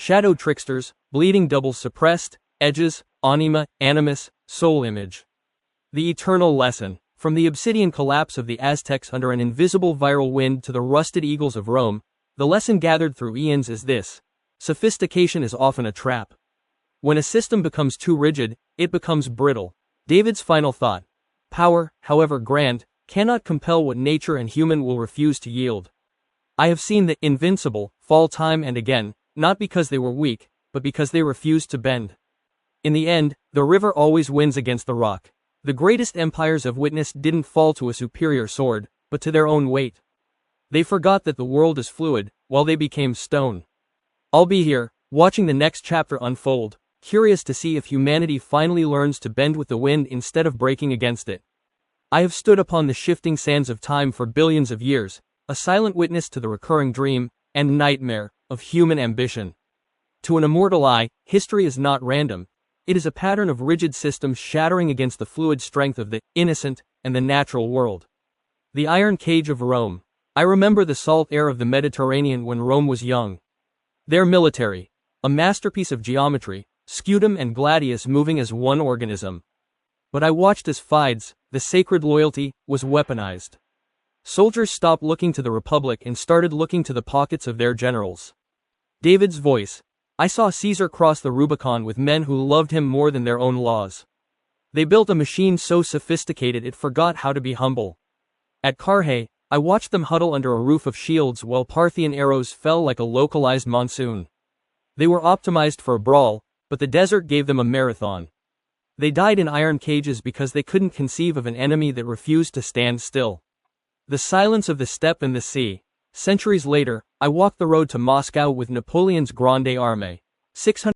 shadow tricksters, bleeding doubles suppressed, edges, Anima, Animus, soul image. The eternal lesson. From the obsidian collapse of the Aztecs under an invisible viral wind to the rusted eagles of Rome, the lesson gathered through eons is this: sophistication is often a trap. When a system becomes too rigid, it becomes brittle. David's final thought: power, however grand, cannot compel what nature and human will refuse to yield. I have seen the invincible fall time and again, not because they were weak, but because they refused to bend. In the end, the river always wins against the rock. The greatest empires of witness didn't fall to a superior sword, but to their own weight. They forgot that the world is fluid, while they became stone. I'll be here, watching the next chapter unfold, curious to see if humanity finally learns to bend with the wind instead of breaking against it. I have stood upon the shifting sands of time for billions of years, a silent witness to the recurring dream and nightmare of human ambition. To an immortal eye, history is not random. It is a pattern of rigid systems shattering against the fluid strength of the innocent and the natural world. The iron cage of Rome. I remember the salt air of the Mediterranean when Rome was young. Their military, a masterpiece of geometry, scutum and gladius moving as one organism. But I watched as Fides, the sacred loyalty, was weaponized. Soldiers stopped looking to the Republic and started looking to the pockets of their generals. David's voice. I saw Caesar cross the Rubicon with men who loved him more than their own laws. They built a machine so sophisticated it forgot how to be humble. At Carrhae, I watched them huddle under a roof of shields while Parthian arrows fell like a localized monsoon. They were optimized for a brawl, but the desert gave them a marathon. They died in iron cages because they couldn't conceive of an enemy that refused to stand still. The silence of the steppe and the sea. Centuries later, I walked the road to Moscow with Napoleon's Grande Armée. 600